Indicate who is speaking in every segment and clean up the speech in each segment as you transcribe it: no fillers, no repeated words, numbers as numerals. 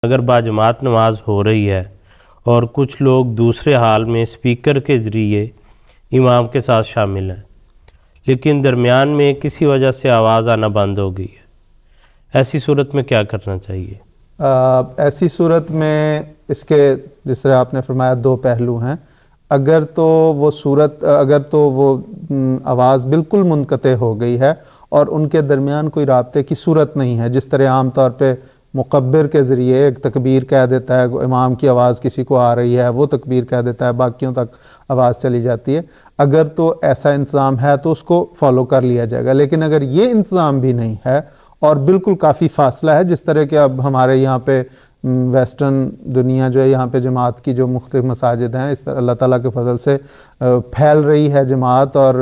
Speaker 1: اگر باجماعت نماز ہو رہی ہے اور کچھ لوگ دوسرے حال میں اسپیکر کے ذریعے امام کے ساتھ شامل ہیں لیکن درمیان میں کسی وجہ سے آواز آنا بند ہو گئی ہے، ایسی صورت میں کیا کرنا چاہیے؟
Speaker 2: ایسی صورت میں اس کے جس طرح آپ نے فرمایا دو پہلو ہیں۔ اگر تو وہ آواز بالکل منقطع ہو گئی ہے اور ان کے درمیان کوئی رابطے کی صورت نہیں ہے، جس طرح عام طور پہ مکبر کے ذریعے ایک تکبیر کہہ دیتا ہے، امام کی آواز کسی کو آ رہی ہے وہ تکبیر کہہ دیتا ہے، باقیوں تک آواز چلی جاتی ہے، اگر تو ایسا انتظام ہے تو اس کو فالو کر لیا جائے گا۔ لیکن اگر یہ انتظام بھی نہیں ہے اور بالکل کافی فاصلہ ہے، جس طرح کہ اب ہمارے یہاں پہ ویسٹرن دنیا جو ہے، یہاں پہ جماعت کی جو مختلف مساجد ہیں، اس طرح اللہ تعالیٰ کے فضل سے پھیل رہی ہے جماعت اور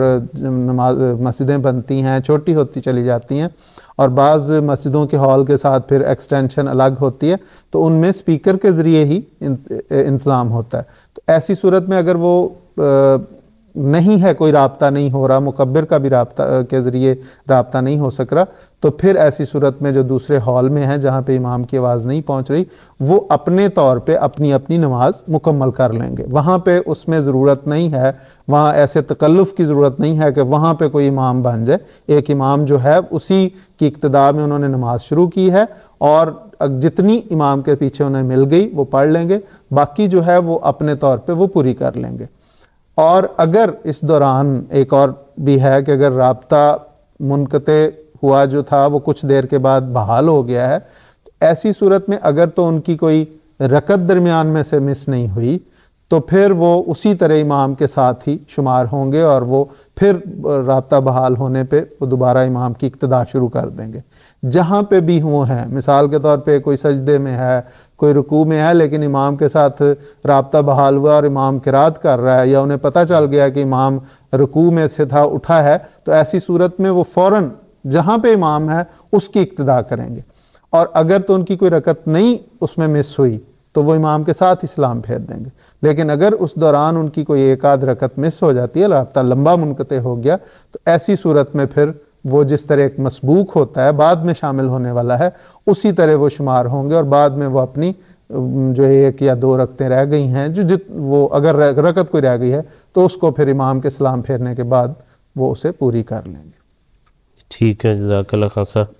Speaker 2: مسجدیں بنتی ہیں، چھوٹی ہوتی چلی جاتی ہیں، اور بعض مسجدوں کے ہال کے ساتھ پھر ایکسٹینشن الگ ہوتی ہے، تو ان میں اسپیکر کے ذریعے ہی انتظام ہوتا ہے۔ تو ایسی صورت میں اگر وہ نہیں ہے، کوئی رابطہ نہیں ہو رہا، مکبر کا بھی رابطہ کے ذریعے رابطہ نہیں ہو سک رہا، تو پھر ایسی صورت میں جو دوسرے ہال میں ہیں جہاں پہ امام کی آواز نہیں پہنچ رہی، وہ اپنے طور پہ اپنی نماز مکمل کر لیں گے۔ وہاں پہ اس میں ضرورت نہیں ہے، وہاں ایسے تکلف کی ضرورت نہیں ہے کہ وہاں پہ کوئی امام بن جائے۔ ایک امام جو ہے اسی کی اقتداء میں انہوں نے نماز شروع کی ہے، اور جتنی امام کے پیچھے انہیں مل گئی وہ پڑھ لیں گے، باقی جو ہے وہ اپنے طور پہ وہ پوری کر لیں گے۔ اور اگر اس دوران ایک اور بھی ہے کہ اگر رابطہ منقطع ہوا جو تھا وہ کچھ دیر کے بعد بحال ہو گیا ہے، تو ایسی صورت میں اگر تو ان کی کوئی رکعت درمیان میں سے مس نہیں ہوئی، تو پھر وہ اسی طرح امام کے ساتھ ہی شمار ہوں گے، اور وہ پھر رابطہ بحال ہونے پہ وہ دوبارہ امام کی اقتداء شروع کر دیں گے۔ جہاں پہ بھی وہ ہیں، مثال کے طور پہ کوئی سجدے میں ہے، کوئی رکوع میں ہے، لیکن امام کے ساتھ رابطہ بحال ہوا اور امام قرات کر رہا ہے، یا انہیں پتہ چل گیا کہ امام رکوع میں سے تھا اٹھا ہے، تو ایسی صورت میں وہ فوراً جہاں پہ امام ہے اس کی اقتداء کریں گے۔ اور اگر تو ان کی کوئی رکعت نہیں اس میں مس ہوئی تو وہ امام کے ساتھ سلام پھیر دیں گے۔ لیکن اگر اس دوران ان کی کوئی ایک آدھ رکعت مس ہو جاتی ہے، رابطہ لمبا منقطع ہو گیا، تو ایسی صورت میں پھر وہ جس طرح ایک مسبوق ہوتا ہے، بعد میں شامل ہونے والا ہے، اسی طرح وہ شمار ہوں گے، اور بعد میں وہ اپنی جو ایک یا دو رکعتیں رہ گئی ہیں، وہ اگر رکعت کوئی رہ گئی ہے تو اس کو پھر امام کے سلام پھیرنے کے بعد وہ اسے پوری کر لیں گے۔
Speaker 1: ٹھیک ہے، جزاک اللہ خیر صاحب۔